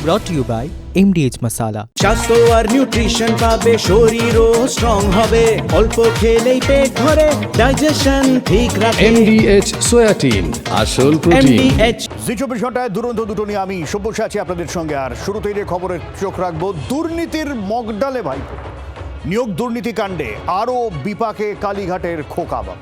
brought to you by MDH Masala. স্বাস্থ্য আর nutrition পাবে, শরীরও স্ট্রং হবে, অল্প খেলেই পেট ভরে, ডাইজেশন ঠিক রাখে। MDH সোয়াটিন, আসল প্রোটিন। MDH জি 24 ঘন্টায় দুরন্ত দুটো নিয়ে আমি সব্যসাচী আছি আপনাদের সঙ্গে। আর শুরুতেই যে খবরের চোখ রাখবো দুর্নীতির মগডালে ভাই, নিয়োগ দুর্নীতি কাণ্ডে আরও বিপাকে কালীঘাটের খোকাবা।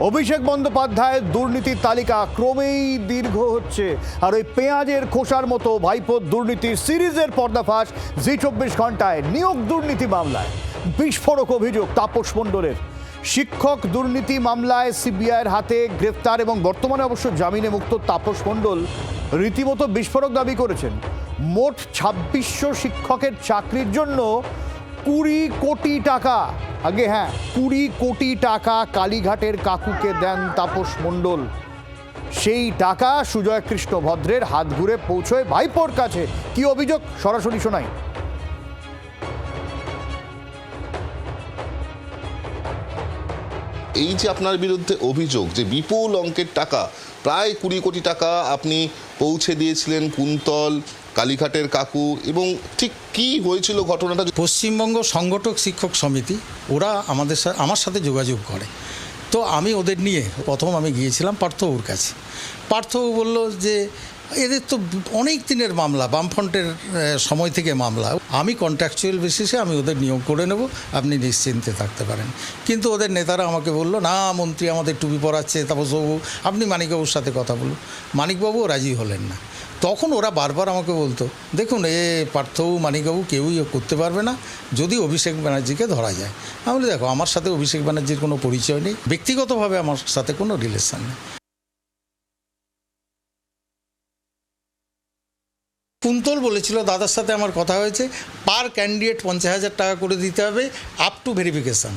অভিষেক বন্দ্যোপাধ্যায়ের দুর্নীতির তালিকা ক্রমেই দীর্ঘ হচ্ছে, আর ওই পেঁয়াজের খোসার মতো ভাইপোর দুর্নীতির সিরিজের পর্দাফাশ জি 24 ঘন্টায়। নিয়োগ দুর্নীতি মামলায় বিস্ফোরক অভিযোগ তাপস মণ্ডলের। শিক্ষক দুর্নীতি মামলায় সিবিআইয়ের হাতে গ্রেফতার এবং বর্তমানে অবশ্য জামিনে মুক্ত তাপস মণ্ডল রীতিমতো বিস্ফোরক দাবি করেছেন। মোট 2600 শিক্ষকের চাকরির জন্য 20 কোটি টাকা, 20 কোটি টাকা কালীঘাটের কাকুকে দেন তাপস মণ্ডল। সেই টাকা সুজয় কৃষ্ণ ভদ্রের হাত ঘুরে পৌঁছয় ভাইপোর কাছে। কি অভিযোগ সরাসরি শোনাই। এই যে আপনার বিরুদ্ধে অভিযোগ যে বিপুল অঙ্কের টাকা, প্রায় 20 কোটি টাকা আপনি পৌঁছে দিয়েছিলেন কুন্তল, কালীঘাটের কাকু, এবং ঠিক কি হয়েছিল ঘটনাটা? পশ্চিমবঙ্গ সংগঠক শিক্ষক সমিতি ওরা আমার সাথে যোগাযোগ করে, তো আমি ওদের নিয়ে প্রথম আমি গিয়েছিলাম পার্থবাবুর কাছে। পার্থবাবু বলল যে এদের তো অনেক দিনের মামলা, বামফ্রন্টের সময় থেকে মামলা, আমি কন্ট্রাকচুয়াল বেসিসে আমি ওদের নিয়োগ করে নেব, আপনি নিশ্চিন্তে থাকতে পারেন। কিন্তু ওদের নেতারা আমাকে বলল, না মন্ত্রী আমাদের টুপি পরাচ্ছে, তাপসবাবু আপনি মানিকবাবুর সাথে কথা বলুন। মানিকবাবুও রাজি হলেন না। তখন ওরা বারবার আমাকে বলতো, দেখুন পার্থবাবু মানিকবাবু কেউই করতে পারবে না যদি অভিষেক ব্যানার্জিকে ধরা যায়। আমি বলি, দেখো আমার সাথে অভিষেক ব্যানার্জির কোনো পরিচয় নেই, ব্যক্তিগতভাবে আমার সাথে কোনো রিলেশন নেই। কুন্তল বলেছিল, দাদার সাথে আমার কথা হয়েছে, পার ক্যান্ডিডেট 50,000 টাকা করে দিতে হবে আপ টু ভেরিফিকেশান,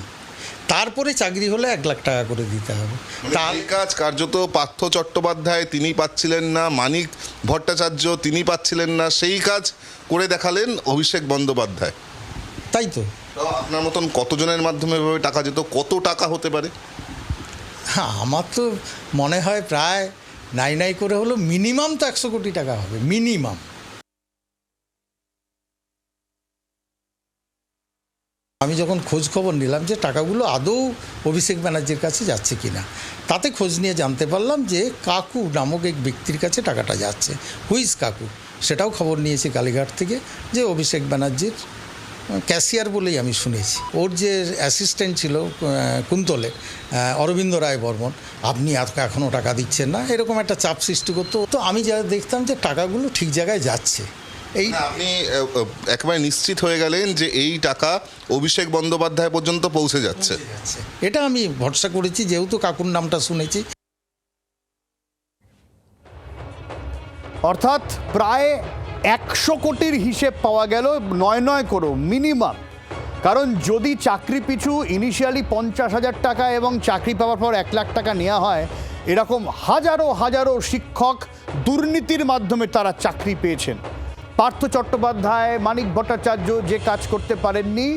তারপরে চাকরি হলে 1 লাখ টাকা করে দিতে হবে। তার কাজ কার্যত পার্থ চট্টোপাধ্যায় তিনি পাচ্ছিলেন না, মানিক ভট্টাচার্য তিনি পাচ্ছিলেন না, সেই কাজ করে দেখালেন অভিষেক বন্দ্যোপাধ্যায়। তাই তো। আপনার মতন কতজনের মাধ্যমে এভাবে টাকা যেত? কত টাকা হতে পারে? হ্যাঁ, আমার তো মনে হয় প্রায় নাই করে হলো মিনিমাম তো 100 কোটি টাকা হবে, মিনিমাম। আমি যখন খোঁজ খবর নিলাম যে টাকাগুলো আদৌ অভিষেক ব্যানার্জির কাছে যাচ্ছে কি না, তাতে খোঁজ নিয়ে জানতে পারলাম যে কাকু নামক এক ব্যক্তির কাছে টাকাটা যাচ্ছে। হুইজ কাকু, সেটাও খবর নিয়েছি কালীঘাট থেকে, যে অভিষেক ব্যানার্জির ক্যাশিয়ার বলেই আমি শুনেছি। ওর যে অ্যাসিস্ট্যান্ট ছিল কুন্তলের, অরবিন্দ রায় বর্মন, আপনি এখনও টাকা দিচ্ছেন না, এরকম একটা চাপ সৃষ্টি করতো। তো আমি যা দেখতাম যে টাকাগুলো ঠিক জায়গায় যাচ্ছে। আপনি একেবারে নিশ্চিত হয়ে গেলেন যে এই টাকা অভিষেক বন্দ্যোপাধ্যায় পর্যন্ত পৌঁছে যাচ্ছে? এটা আমি ভরসা করেছি, যেহেতু কাকুর নামটা শুনেছি। অর্থাৎ প্রায় 100 কোটির হিসেব পাওয়া গেল, 9 করো মিনিমাম। কারণ যদি চাকরি পিছু ইনিশিয়ালি 50,000 টাকা এবং চাকরি পাওয়ার পর 1 লাখ টাকা নেওয়া হয়, এরকম হাজারো হাজারো শিক্ষক দুর্নীতির মাধ্যমে তারা চাকরি পেয়েছেন। পার্থ চট্টোপাধ্যায়, মানিক ভট্টাচার্য যে কাজ করতে পারেননি,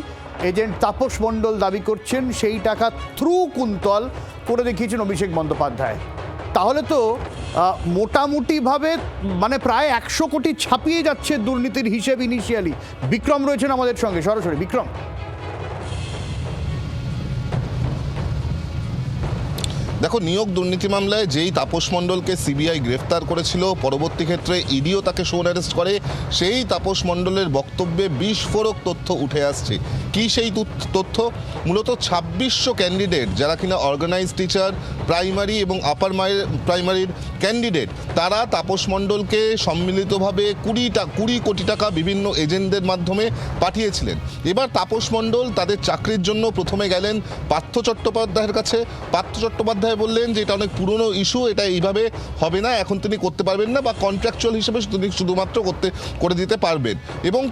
এজেন্ট তাপস মণ্ডল দাবি করছেন সেই টাকা থ্রু কুন্তল করে দেখিয়েছেন অভিষেক বন্দ্যোপাধ্যায়। তাহলে তো মোটামুটিভাবে মানে প্রায় 100 কোটি ছাপিয়ে যাচ্ছে দুর্নীতির হিসেব ইনিশিয়ালি। বিক্রম রয়েছেন আমাদের সঙ্গে সরাসরি। বিক্রম, দেখো, নিয়োগ দুর্নীতি মামলায় যেই তাপস মণ্ডলকে সিবিআই গ্রেফতার করেছিল, পরবর্তী ক্ষেত্রে ইডিও তাকে শোন অ্যারেস্ট করে, সেই তাপস মণ্ডলের বক্তব্যে বিস্ফোরক তথ্য উঠে আসছে। কি সেই তথ্য? মূলত 2600 ক্যান্ডিডেট যারা কিনা অর্গানাইজড টিচার, প্রাইমারি এবং আপার প্রাইমারির ক্যান্ডিডেট, তারা তাপস মণ্ডলকে সম্মিলিতভাবে 20 কোটি টাকা বিভিন্ন এজেন্টদের মাধ্যমে পাঠিয়েছিলেন। এবার তাপস মণ্ডল তাদের চাকরির জন্য প্রথমে গেলেন পার্থ চট্টোপাধ্যায়ের কাছে। পার্থ চট্টোপাধ্যায় বললেন যে এটা অনেক পুরনো ইস্যু, এটা এইভাবে হবে না, এখন তিনি করতে পারবেন না, বা কন্ট্রাকচুয়াল হিসেবে তিনি শুধুমাত্র করে দিতে পারবেন। এবং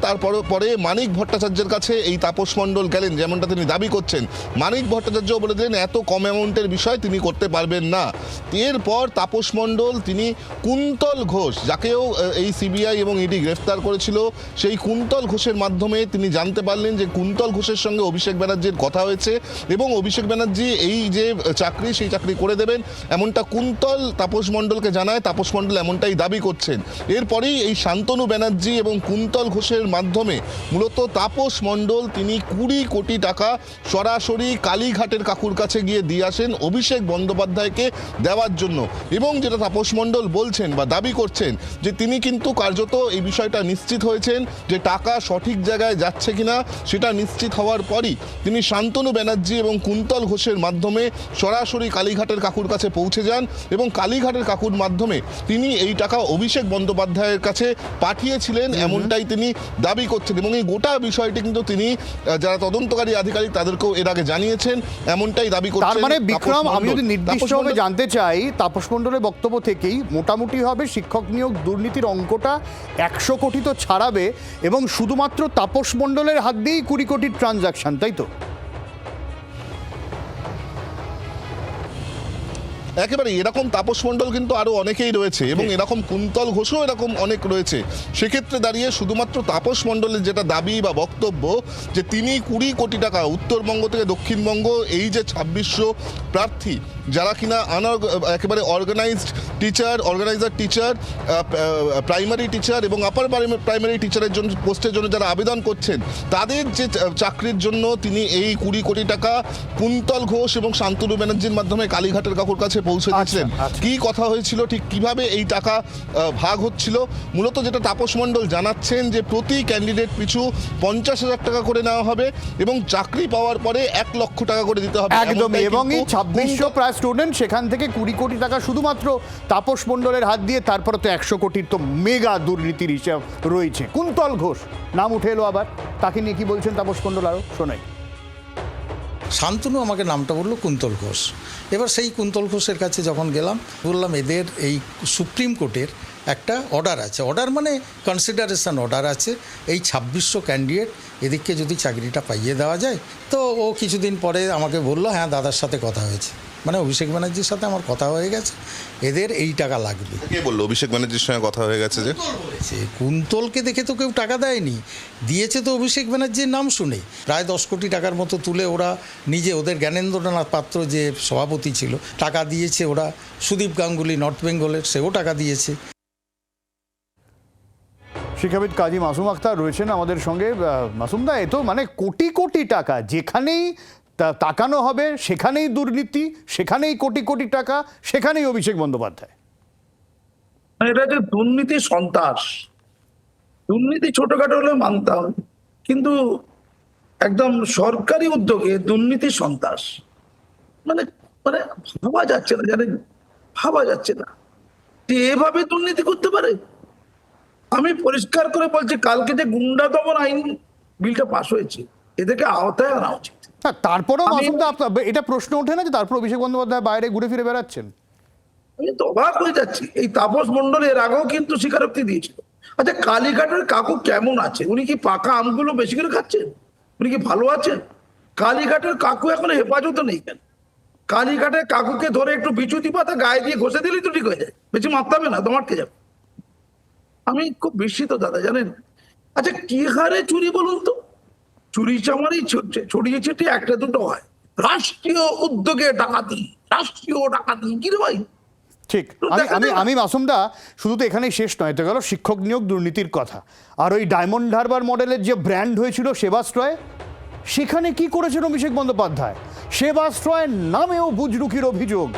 পরে মানিক ভট্টাচার্যের কাছে এই তাপস মণ্ডল গেলেন, যেমনটা তিনি দাবি করছেন। মানিক ভট্টাচার্য বলে দিলেন এত কম অ্যামাউন্টের বিষয় তিনি করতে পারবেন না। এরপর তাপস মণ্ডল তিনি কুন্তল ঘোষ, যাকেও এই সিবিআই এবং ইডি গ্রেফতার করেছিল, সেই কুন্তল ঘোষের মাধ্যমে তিনি জানতে পারলেন যে কুন্তল ঘোষের সঙ্গে অভিষেক ব্যানার্জির কথা হয়েছে এবং অভিষেক ব্যানার্জি এই যে চাকরি, সেই চাকরি চাকরি করে দেবেন, এমনটা কুন্তল তাপস মণ্ডলকে জানায়। তাপস মণ্ডল এমনটাই দাবি করছেন। এরপরেই এই শান্তনু ব্যানার্জি এবং কুন্তল ঘোষের মাধ্যমে মূলত তাপস মণ্ডল তিনি 20 কোটি টাকা সরাসরি কালীঘাটের কাকুর কাছে গিয়ে দিয়ে আসেন অভিষেক বন্দ্যোপাধ্যায়কে দেওয়ার জন্য। এবং যেটা তাপস মণ্ডল বলছেন বা দাবি করছেন যে তিনি কিন্তু কার্যত এই বিষয়টা নিশ্চিত হয়েছেন যে টাকা সঠিক জায়গায় যাচ্ছে কিনা সেটা নিশ্চিত হওয়ার পরই তিনি শান্তনু ব্যানার্জি এবং কুন্তল ঘোষের মাধ্যমে সরাসরি কালীঘাটের কাকুর কাছে পৌঁছে যান এবং কালীঘাটের কাকুর মাধ্যমে তিনি এই টাকা অভিষেক বন্দ্যোপাধ্যায়ের কাছে পাঠিয়েছিলেন, এমনটাই তিনি দাবি করছেন। এবং এই গোটা বিষয়টি কিন্তু তিনি যারা তদন্তকারী আধিকারিক তাদেরকেও এর আগে জানিয়েছেন, এমনটাই দাবি করছেন। তার মানে তাপস বিক্রম, আমি মণ্ডল। যদি নির্দিষ্টভাবে জানতে চাই, তাপস মণ্ডলের বক্তব্য থেকেই মোটামুটি হবে শিক্ষক নিয়োগ দুর্নীতির অঙ্কটা 100 কোটি তো ছাড়াবে এবং শুধুমাত্র তাপস মণ্ডলের হাত দিয়েই 20 কোটির ট্রানজাকশন, তাই তো? একেবারে এরকম তাপস মণ্ডল কিন্তু আরো অনেকেই রয়েছে এবং এরকম কুন্তল ঘোষও এরকম অনেক রয়েছে। সেক্ষেত্রে দাঁড়িয়ে শুধুমাত্র তাপস মণ্ডলের যেটা দাবি বা বক্তব্য যে তিনি 20 কোটি টাকা উত্তরবঙ্গ থেকে দক্ষিণবঙ্গ এই যে 2600 প্রার্থী যারা কিনা একেবারে অর্গানাইজার টিচার, প্রাইমারি টিচার এবং আপার প্রাইমারি টিচারের জন্য পোস্টের জন্য যারা আবেদন করছেন তাদের যে চাকরির জন্য তিনি এই 20 কোটি টাকা কুন্তল ঘোষ এবং শান্তনু ব্যানার্জির মাধ্যমে কালীঘাটের কাকুর কাছে পৌঁছে দিচ্ছেন। কি কথা হয়েছিল, ঠিক কিভাবে এই টাকা ভাগ হচ্ছিল, মূলত যেটা তাপস মণ্ডল জানাচ্ছেন যে প্রতি ক্যান্ডিডেট পিছু 50,000 টাকা করে নেওয়া হবে এবং চাকরি পাওয়ার পরে 1 লক্ষ টাকা করে দিতে হবে। একদমই। এবং এই 2600 প্রায় স্টুডেন্ট, সেখান থেকে 20 কোটি টাকা শুধুমাত্র তাপস মণ্ডলের হাত দিয়ে, তারপরে তো 100 কোটির তো মেগা দুর্নীতির হিসাব রয়েছে। কুন্তল ঘোষ নাম উঠে এলো আবার, তাকে নিয়ে কি বলছেন তাপস মণ্ডল আরো শোনাই। শান্তনু আমাকে নামটা বললো কুন্তল ঘোষ। এবার সেই কুন্তল ঘোষের কাছে যখন গেলাম বললাম এদের এই সুপ্রিম কোর্টের একটা অর্ডার আছে, অর্ডার মানে কনসিডারেশন অর্ডার আছে, এই 2600 ক্যান্ডিডেট এদিককে যদি চাকরিটা পাইয়ে দেওয়া যায়। তো ও কিছুদিন পরে আমাকে বললো হ্যাঁ দাদার সাথে কথা হয়েছে, মানে অভিষেক ব্যানার্জির সাথে আমার কথা হয়ে গেছে, এদের এই টাকা লাগবে। কে বললো অভিষেক ব্যানার্জির সঙ্গে কথা হয়ে গেছে? যে কুন্তলকে দেখে তো কেউ টাকা দেয়নি, দিয়েছে তো অভিষেক ব্যানার্জির নাম শুনে। প্রায় 10 কোটি টাকার মতো তুলে ওরা নিজে, ওদের জ্ঞানেন্দ্রনাথ পাত্র যে সভাপতি ছিল টাকা দিয়েছে, ওরা সুদীপ গাঙ্গুলি নর্থ বেঙ্গলের সেও টাকা দিয়েছে। শিক্ষাবিদ কাজী মাসুম আক্তার রয়েছেন আমাদের সঙ্গে। মাসুমদা, এ তো মানে কোটি কোটি টাকা, যেখানেই তাকানো হবে সেখানেই দুর্নীতি, সেখানেই কোটি কোটি টাকা, সেখানেই অভিষেক বন্দ্যোপাধ্যায়। এটা যে দুর্নীতি সন্ত্রাস, দুর্নীতি ছোটখাটো হলে মানতাম, কিন্তু একদম সরকারি উদ্যোগে দুর্নীতি সন্ত্রাস মানে মানে ভাবা যাচ্ছে না, জানেন, ভাবা যাচ্ছে না যে এভাবে দুর্নীতি করতে পারে। আমি পরিষ্কার করে বলছি, কালকে যে গুন্ডা দমন আইন বিলটা পাশ হয়েছে, এদেরকে আওতায় আনা উচিত। হ্যাঁ, তারপরেও মাসুমদা এটা প্রশ্ন ওঠে না যে তারপর অভিষেক বন্দ্যোপাধ্যায় বাইরে ঘুরে ফিরে বেড়াচ্ছেন? আমি তো অবাক হয়ে যাচ্ছি। এই তাপস মণ্ডল এর আগেও কিন্তু স্বীকারোক্তি দিয়েছিল। আচ্ছা, কালীঘাটের কাকু কেমন আছে? উনি কি পাকা আমগুলো বেশি করে খাচ্ছেন? উনি কি ভালো আছেন? কালীঘাটের কাকু এখন হেফাজতে নেই কেন? কালীঘাটের কাকুকে ধরে একটু বিচুতি পাতা গায়ে দিয়ে ঘষে দিলেই তো ঠিক হয়ে যায়, বেশি মারতে হবে না, তোমারকে যাবে। আমি খুব বিস্মিত দাদা, জানেন। আচ্ছা, কি হারে চুরি বলুন তো? চুরি চামারি ছড়িয়ে ছিটিয়ে একটা দুটো হয়, রাষ্ট্রীয় উদ্যোগে ডাকাতি, রাষ্ট্রীয় ডাকাতি, কি রে ভাই? ঠিক। আমি মাসুমদা, শুধু তো এখানেই শেষ নয়, তো গেল শিক্ষক নিয়োগ দুর্নীতির কথা, আর ওই ডায়মন্ড হারবার মডেলের যে ব্র্যান্ড হয়েছিল সেবাশ্রয়, সেখানে কি করেছেন অভিষেক বন্দ্যোপাধ্যায়? সেবাশ্রয়ের নামেও বুজরুকির অভিযোগ,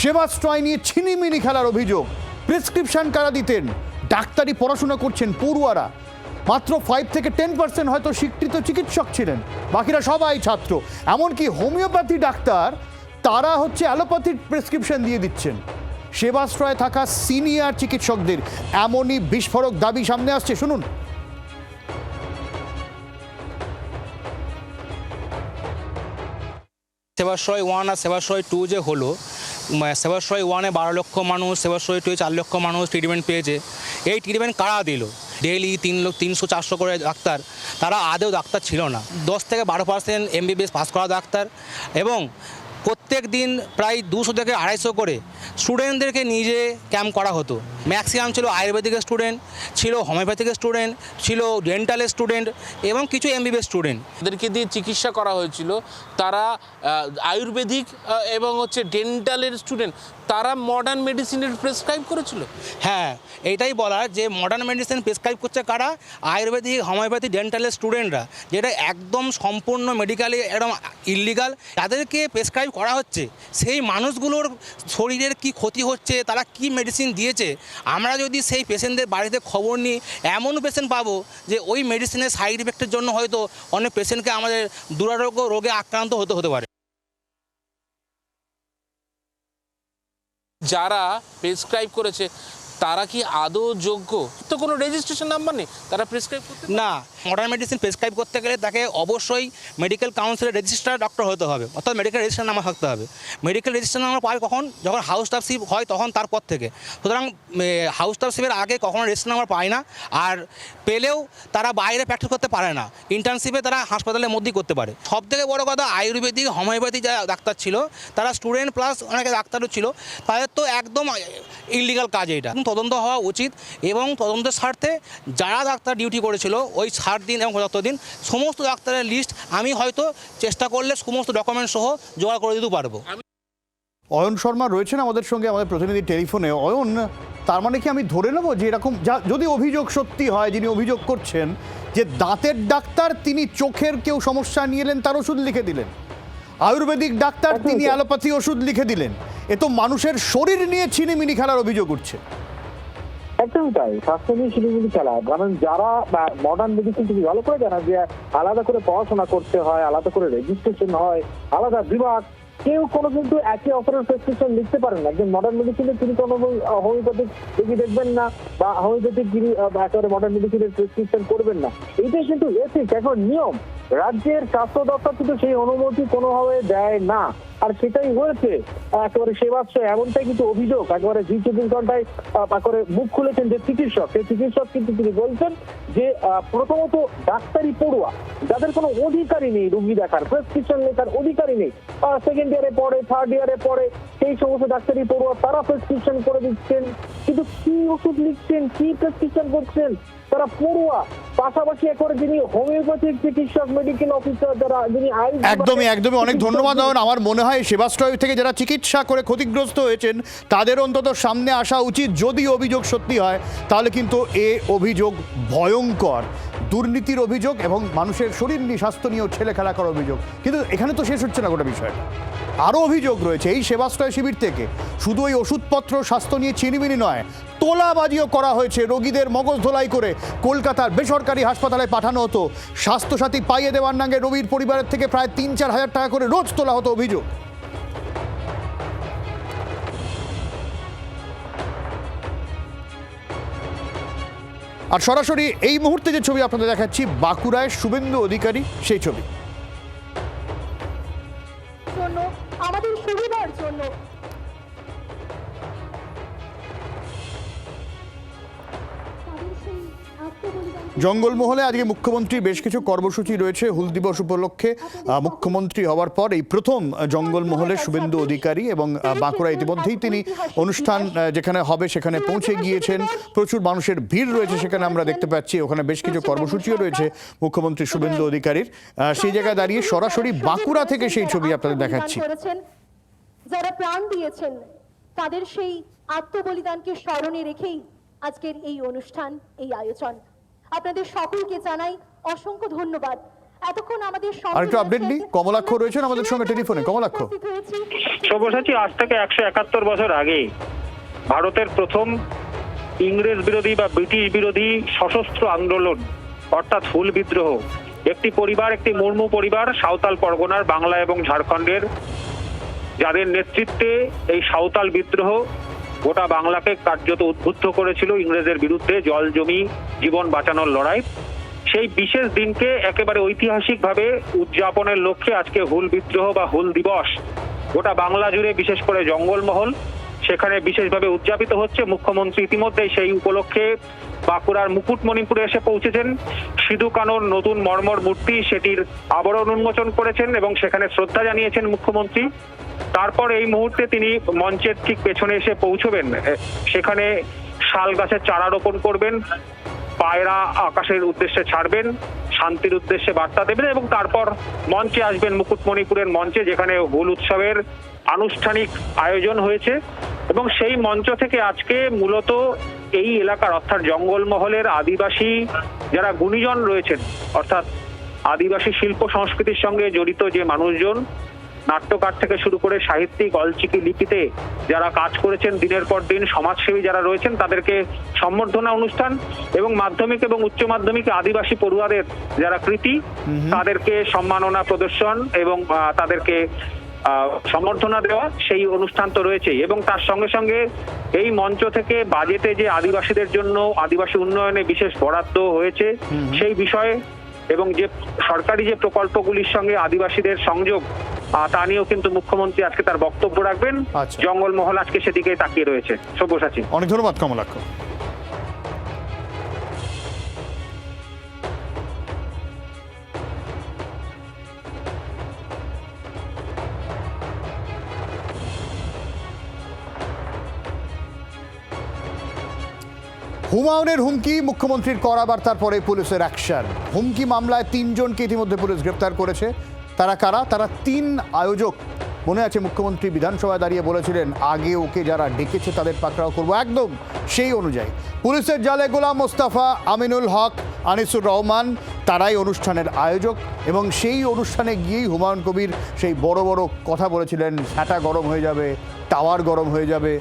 সেবাশ্রয় নিয়ে ছিনিমিনি খেলার অভিযোগ, প্রেসক্রিপশন কারা দিতেন, ডাক্তারি পড়াশোনা করছেন পড়ুয়ারা, মাত্র 5 থেকে 10% হয়তো স্বীকৃত চিকিৎসক ছিলেন, বাকিরা সবাই ছাত্র। এমনকি হোমিওপ্যাথি ডাক্তার, তারা হচ্ছে অ্যালোপ্যাথির প্রেসক্রিপশন দিয়ে দিচ্ছেন সেবাশ্রয়ে থাকা সিনিয়র চিকিৎসকদের। এমনই বিস্ফোরক দাবি সামনে আসছে, শুনুন। সেবাশ্রয় 1 আর সেবাশ্রয় 2 যে হলো, সেবাশ্রয় 1-এ 12 লক্ষ মানুষ, সেবাশ্রয় 2-এ 4 লক্ষ মানুষ ট্রিটমেন্ট পেয়েছে। এই ট্রিটমেন্ট কারা দিল? ডেইলি 300-400 করে ডাক্তার, তারা আদেও ডাক্তার ছিল না। 10 থেকে 12% MBBS পাস করা ডাক্তার এবং প্রত্যেক দিন প্রায় 200 থেকে 250 করে স্টুডেন্টদেরকে নিজে ক্যাম্প করা হতো। ম্যাক্সিমাম ছিল আয়ুর্বেদিকের স্টুডেন্ট, ছিল হোমিওপ্যাথিকের স্টুডেন্ট, ছিল ডেন্টালের স্টুডেন্ট এবং কিছু এমবিবিএস স্টুডেন্ট। তাদেরকে দিয়ে চিকিৎসা করা হয়েছিল। তারা আয়ুর্বেদিক এবং ডেন্টালের স্টুডেন্ট, তারা মডার্ন মেডিসিনের প্রেসক্রাইব করেছিল। হ্যাঁ, এইটাই বলার যে মডার্ন মেডিসিন প্রেসক্রাইব করছে কারা? আয়ুর্বেদিক, হোমিওপ্যাথি, ডেন্টালের স্টুডেন্টরা, যেটা একদম সম্পূর্ণ মেডিকেলি একদম ইললিগাল। তাদেরকে প্রেসক্রাইব করা হচ্ছে। সেই মানুষগুলোর শরীরের কি ক্ষতি হচ্ছে, তারা কি মেডিসিন দিয়েছে, আমরা যদি সেই পেশেন্টদের বাড়িতে খবর নিই, এমন পেশেন্ট পাবো যে ওই মেডিসিনের সাইড ইফেক্টের জন্য হয়তো অনেক পেশেন্টকে আমাদের দুরারোগ্য রোগে আক্রান্ত হতে পারে। যারা প্রেসক্রাইব করেছে তারা কি আদৌ যোগ্য? তো কোনো রেজিস্ট্রেশন নাম্বার নেই, তারা প্রেসক্রাইব করতে না, মডার্ন মেডিসিন প্রেসক্রাইব করতে গেলে তাকে অবশ্যই মেডিকেল কাউন্সিলের রেজিস্টার ডক্টর হতে হবে, অর্থাৎ মেডিকেল রেজিস্টার নাম্বার থাকতে হবে। মেডিকেল রেজিস্টার নাম্বার পায় কখন? যখন হাউস স্টাফশিপ হয় তখন, তারপর থেকে। সুতরাং হাউস স্টাফশিপের আগে কখনো রেজিস্টার নাম্বার পায় না, আর পেলেও তারা বাইরে প্র্যাকটিস করতে পারে না। ইন্টার্নশিপে তারা হাসপাতালের মধ্যেই করতে পারে। সবথেকে বড় কথা, আয়ুর্বেদিক, হোমিওপ্যাথি যারা ডাক্তার ছিল তারা স্টুডেন্ট প্লাস অনেকে ডাক্তারও ছিল, তাদের তো একদম ইললিগাল কাজ এটা। তদন্ত হওয়া উচিত এবং তদন্তের স্বার্থে যারা ডাক্তার ডিউটি করেছিল ওই 60 দিন এবং 75 দিন সমস্ত ডাক্তারের লিস্ট আমি হয়তো চেষ্টা করলে সমস্ত ডকুমেন্ট সহ জোগাড় করে দিতে পারবো। অয়ন শর্মা রয়েছেন আমাদের সঙ্গে, আমাদের প্রতিনিধি টেলিফোনে। অয়ন, তার মানে কি আমি ধরে নেব যে এরকম যদি অভিযোগ সত্যি হয়, যিনি অভিযোগ করছেন যে দাঁতের ডাক্তার তিনি চোখের কেউ সমস্যা নিয়ে এলেন তার ওষুধ লিখে দিলেন, আয়ুর্বেদিক ডাক্তার তিনি অ্যালোপ্যাথি ওষুধ লিখে দিলেন, এ তো মানুষের শরীর নিয়ে ছিনিমিনি খেলার অভিযোগ উঠছে। একদম তাই, স্বাস্থ্য নিয়ে ছিনিমিনি খেলা। কারণ যারা মডার্ন মেডিসিন থেকে ভালো করে জানা যে আলাদা করে পড়াশোনা করতে হয়, আলাদা করে রেজিস্ট্রেশন হয়, আলাদা বিভাগ, কেউ কোনো কিন্তু একে অপরের প্রেসক্রিপশন লিখতে পারেন না। একজন মডার্ন মেডিসিনে তিনি কোনো হোমিওপ্যাথিক রোগী দেখবেন না, বা হোমিওপ্যাথিক যিনি একেবারে মডার্ন মেডিসিনের প্রেসক্রিপশন করবেন না। এইটাই কিন্তু এথিক্স, এখন নিয়ম। রাজ্যের স্বাস্থ্য দপ্তর কিন্তু সেই অনুমতি কোনোভাবে দেয় না, আর সেটাই হয়েছে। একেবারে সেবাশ্রয় এমনটাই কিন্তু অভিযোগ। একেবারে জি 24 ঘন্টায় করে মুখ খুলেছেন যে চিকিৎসক, সেই চিকিৎসক কিন্তু তিনি বলছেন যে প্রথমত ডাক্তারি পড়ুয়া যাদের কোনো অধিকারই নেই রোগী দেখার, প্রেসক্রিপশন লেখার অধিকারই নেই, সেকেন্ড ইয়ারে পড়ে, থার্ড ইয়ারে পড়ে, সেই সমস্ত ডাক্তারি পড়ুয়া তারা প্রেসক্রিপশন করে দিচ্ছেন। কিন্তু কি ওষুধ লিখছেন, কি প্রেসক্রিপশন করছেন তারা পড়ুয়া। পাশাপাশি করে যিনি হোমিওপ্যাথিক চিকিৎসক, মেডিকেল অফিসার, যারা যিনি একদমই অনেক ধন্যবাদ। আমার মনে হয় সেবাশ্রয় থেকে যারা চিকিৎসা করে ক্ষতিগ্রস্ত হয়েছেন তাদের অন্তত সামনে আসা উচিত। যদি অভিযোগ সত্যি হয় তাহলে কিন্তু এ অভিযোগ ভয়ঙ্কর, দুর্নীতির অভিযোগ এবং মানুষের শরীর নিয়ে, স্বাস্থ্য নিয়েও ছেলে খেলা করার অভিযোগ। কিন্তু এখানে তো শেষ হচ্ছে না গোটা বিষয়টা, আরও অভিযোগ রয়েছে এই সেবাশ্রয় শিবির থেকে। শুধু ওই ওষুধপত্র, স্বাস্থ্য নিয়ে ছিনিমিনি নয়, তোলাবাজিও করা হয়েছে। রোগীদের মগজ ধোলাই করে কলকাতার বেসরকারি হাসপাতালে পাঠানো হতো। স্বাস্থ্যসাথী পাইয়ে দেওয়ার নামে রবির পরিবারের থেকে প্রায় 3-4 হাজার টাকা করে রোজ তোলা হতো অভিযোগ। আর সরাসরি এই মুহূর্তে যে ছবি আপনাদের দেখাচ্ছি, বাঁকুড়ায় শুভেন্দু অধিকারী, সেই ছবি। আমাদের সুবিধার জন্য জঙ্গলমহলে আজকে মুখ্যমন্ত্রীর বেশ কিছু কর্মসূচি রয়েছে। হুল দিবস উপলক্ষে মুখ্যমন্ত্রী হওয়ার পর এই প্রথম জঙ্গলমহলে শুভেন্দু অধিকারী, এবং বাঁকুড়া ইতিমধ্যেই তিনি অনুষ্ঠান যেখানে হবে সেখানে পৌঁছে গিয়েছেন। প্রচুর মানুষের ভিড় রয়েছে সেখানে, আমরা দেখতে পাচ্ছি। ওখানে বেশ কিছু কর্মসূচিও রয়েছে মুখ্যমন্ত্রী শুভেন্দু অধিকারীর। সেই জায়গায় দাঁড়িয়ে সরাসরি বাঁকুড়া থেকে সেই ছবি আপনাদের দেখাচ্ছি। যারা প্রাণ দিয়েছেন তাদের সেই আত্মবলিদানকে স্মরণে রেখেই আজকের এই অনুষ্ঠান, এই আয়োজন। আপনাদের সকলকে জানাই অসংখ্য ধন্যবাদ। এতক্ষণ আমাদের আরেকটু আপডেট নিই, কমলাক্ষ রয়েছেন আমাদের সঙ্গে টেলিফোনে। কমলাক্ষ। সব্যসাচী, আজ থেকে 171 বছর আগে ভারতের প্রথম ইংরেজ বিরোধী বা ব্রিটিশ বিরোধী সশস্ত্র আন্দোলন, অর্থাৎ হুল বিদ্রোহ, একটি পরিবার, একটি মুর্মু পরিবার সাঁওতাল পরগনার, বাংলা এবং ঝাড়খণ্ডের, যাদের নেতৃত্বে এই সাঁওতাল বিদ্রোহ গোটা বাংলাকে কার্যত উদ্বুদ্ধ করেছিল ইংরেজের বিরুদ্ধে জল জমি জীবন বাঁচানোর লড়াই। সেই বিশেষ দিনকে একেবারে ঐতিহাসিকভাবে উদযাপনের লক্ষ্যে আজকে হুল বিদ্রোহ বা হুল দিবস গোটা বাংলা জুড়ে, বিশেষ করে জঙ্গলমহল, সেখানে বিশেষভাবে উদযাপিত হচ্ছে। মুখ্যমন্ত্রী ইতিমধ্যেই সেই উপলক্ষে বাঁকুড়ার মুকুটমণিপুরে এসে পৌঁছেছেন। সিধু কানোর নতুন মর্মর মূর্তি সেটির আবরণ উন্মোচন করেছেন এবং সেখানে শ্রদ্ধা জানিয়েছেন মুখ্যমন্ত্রী। তারপর এই মুহূর্তে তিনি মঞ্চের ঠিক পেছনে এসে পৌঁছবেন, সেখানে শাল গাছের চারা রোপণ করবেন, পায়রা আকাশের উদ্দেশ্যে ছাড়বেন, শান্তির উদ্দেশ্যে বার্তা দেবেন এবং তারপর মঞ্চে আসবেন মুকুটমণিপুরের মঞ্চে, যেখানে হুল উৎসবের আনুষ্ঠানিক আয়োজন হয়েছে। এবং সেই মঞ্চ থেকে আজকে মূলত এই এলাকার অর্থাৎ জঙ্গলমহলের আদিবাসী যারা গুণীজন রয়েছেন, অর্থাৎ আদিবাসী শিল্প সংস্কৃতির সঙ্গে জড়িত যে মানুষজন, নাট্যকার থেকে শুরু করে সাহিত্যিক, অলচিকি লিপিতে যারা কাজ করেছেন দিনের পর দিন, সমাজসেবী যারা রয়েছেন, তাদেরকে সম্বর্ধনা অনুষ্ঠান এবং মাধ্যমিক এবং উচ্চ মাধ্যমিকে আদিবাসী পড়ুয়াদের যারা কৃতি, তাদেরকে সম্মাননা প্রদর্শন এবং তাদেরকে সম্বর্ধনা দেওয়া, সেই অনুষ্ঠান তো রয়েছেই। এবং তার সঙ্গে সঙ্গে এই মঞ্চ থেকে বাজেটে যে আদিবাসীদের জন্য আদিবাসী উন্নয়নে বিশেষ বরাদ্দ হয়েছে সেই বিষয়ে এবং যে সরকারি যে প্রকল্পগুলির সঙ্গে আদিবাসীদের সংযোগ, তা নিয়েও কিন্তু মুখ্যমন্ত্রী আজকে তার বক্তব্য রাখবেন। জঙ্গলমহল আজকে সেদিকে তাকিয়ে রয়েছে। সব্যসাচী, অনেক ধন্যবাদ কমলাক্ষ। হুমায়ুনের হুমকি, মুখ্যমন্ত্রীর কড়া বার্তার পরে পুলিশের অ্যাকশন। হুমকি মামলায় 3 জনকে ইতিমধ্যে পুলিশ গ্রেপ্তার করেছে। তারা কারা? তারা 3 আয়োজক। মনে আছে মুখ্যমন্ত্রী বিধানসভায় দাঁড়িয়ে বলেছিলেন আগে ওকে যারা ডেকেছে তাদের পাকড়াও করবো, একদম সেই অনুযায়ী পুলিশের জালে গোলাম মোস্তফা, আমিনুল হক, আনিসুর রহমান, তারাই অনুষ্ঠানের আয়োজক। এবং সেই অনুষ্ঠানে গিয়েই হুমায়ুন কবির সেই বড় বড় কথা বলেছিলেন, ছাটা গরম হয়ে যাবে, টাওয়ার গরম হয়ে যাবে,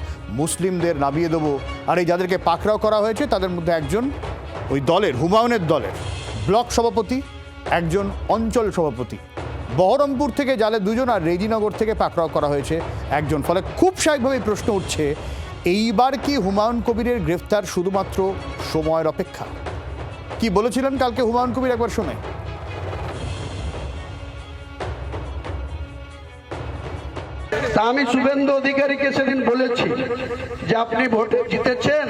মুসলিমদের নামিয়ে দেবো। আর এই যাদেরকে পাকড়াও করা হয়েছে তাদের মধ্যে একজন ওই দলের, হুমায়ুনের দলের ব্লক সভাপতি, একজন অঞ্চল সভাপতি। বহরমপুর থেকে জালে 2 জন আর রেজিনগর থেকে পাকড়াও করা হয়েছে একজন। ফলে খুব স্বাভাবিকভাবেই প্রশ্ন উঠছে, এইবার কি হুমায়ুন কবিরের গ্রেফতার শুধুমাত্র সময়ের অপেক্ষা? কি বলেছিলেন কালকে হুমায়ুন কবির একবার শুনে। তা আমি শুভেন্দু অধিকারীকে সেদিন বলেছি যে আপনি ভোটে জিতেছেন,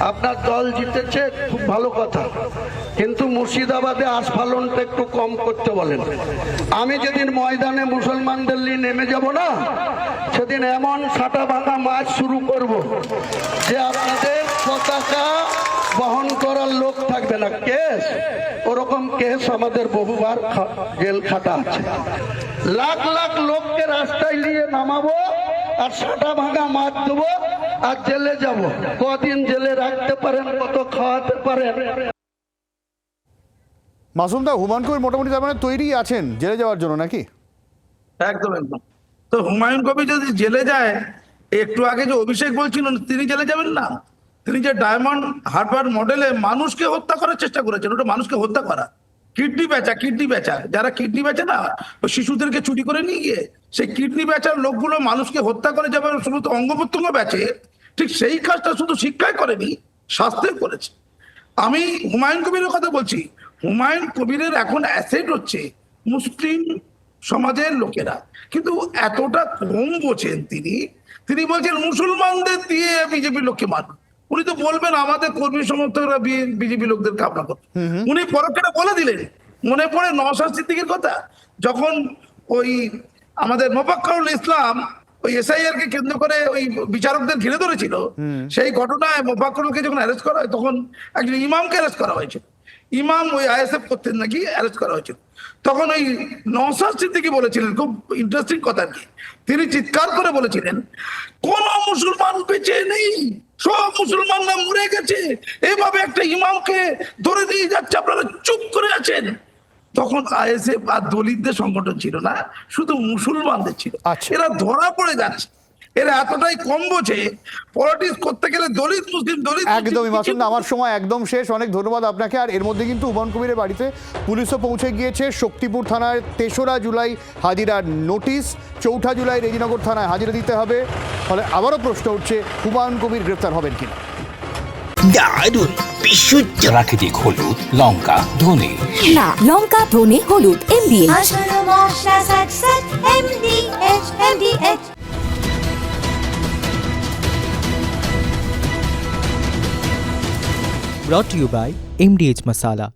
আপনার দল জিতেছে, খুব ভালো কথা, কিন্তু মুর্শিদাবাদে আস্ফালনটা একটু কম করতে বলেন। আমি যেদিন ময়দানে মুসলমানদের নিয়ে নেমে যাব না, সেদিন এমন সাটা ভাঙা মাছ শুরু করব যে আপনাদের পতাকা বহন করার লোক থাকবে না। কেস, ওরকম কেস আমাদের বহুবার জেল খাটা আছে। লাখ লাখ লোককে রাস্তায় নিয়ে নামাবো আর সাটা ভাঙা মাছ দেবো আর জেলে যাব। কদিন জেলে রাখতে পারেন, কত খাওয়াতে পারেন। মাসুম দা, হুমায়ুন কবির মোটামুটি তার মানে তৈরি আছেন জেলে যাওয়ার জন্য নাকি? একদম একদম। তো হুমায়ুন কবির যদি জেলে যায়, একটু আগে যে অভিষেক বলছিলেন তিনি জেলে যাবেন না। তিনি যে ডায়মন্ড হারবার মডেলে মানুষকে হত্যা করার চেষ্টা করেছেন, ওটা মানুষকে হত্যা করা, কিডনি বেচা, যারা কিডনি বেচে না, ওই শিশুদেরকে চুরি করে নিয়ে গিয়ে সেই কিডনি বেচার লোকগুলো মানুষকে হত্যা করে যাবে, শুধু অঙ্গ প্রত্যঙ্গ বেচে, ঠিক সেই কাজটা শুধু শিক্ষায় করেনি, স্বাস্থ্যে করেছে। আমি হুমায়ুন কবিরের কথা বলছি। হুমায়ুন কবিরের এখন অ্যাসেট হচ্ছে মুসলিম সমাজের লোকেরা, কিন্তু এতটা কম বোঝেন তিনি বলছেন মুসলমানদের দিয়ে বিজেপির লোককে মারবে। উনি তো বলবেন আমাদের কর্মী সমর্থকরা বিজেপি লোকদের কামনা করবে। উনি পরোক্ষটা বলে দিলেন। মনে পড়ে নওশাদ সিদ্দিকীর কথা, যখন ওই আমাদের মোফাক্করুল ইসলাম ওই এসআইআর কে কেন্দ্র করে ওই বিচারকদের ঘিরে ধরেছিল, সেই ঘটনায় মোফাক্করুলকে যখন অ্যারেস্ট করা হয় তখন একজন ইমামকে অ্যারেস্ট করা হয়েছিল। ইমাম ওই আইএসএফ করতেন নাকি, অ্যারেস্ট করা হয়েছিল। তখন ওই নওশাদ সিদ্দিকী বলেছিলেন, খুব ইন্টারেস্টিং কথা কি, তিনি চিৎকার করে বলেছিলেন কোন মুসলমান বেঁচে নেই, সব মুসলমানরা মরে গেছে, এভাবে একটা ইমামকে ধরে দিয়ে যাচ্ছে, আপনারা চুপ করে আছেন। তখন আইএসএফ আর দলিতদের সংগঠন ছিল না, শুধু মুসলমানদের ছিল। এরা ধরা পড়ে যাচ্ছে, এরা এতটাই কম বোঝে, পলিটিক্স করতে গেলে দলিত মুসলিম দলিত। একদমই মাসুম, আমার সময় একদম শেষ। অনেক ধন্যবাদ আপনাকে। আর এর মধ্যে কিন্তু হুমায়ুন কবিরের বাড়িতে পুলিশও পৌঁছে গিয়েছে। শক্তিপুর থানায় 3রা জুলাই হাজিরার নোটিশ, 4ঠা জুলাই রেজিনগর থানায় হাজিরা দিতে হবে। ফলে আবারও প্রশ্ন উঠছে হুমায়ুন কবির গ্রেফতার হবেন কিনা। দারুণ, বিশুদ্ধ প্রাকৃতিক হলুদ, লঙ্কা, ধনে না, লঙ্কা, ধনে, হলুদ, MDH। brought to you by MDH Masala.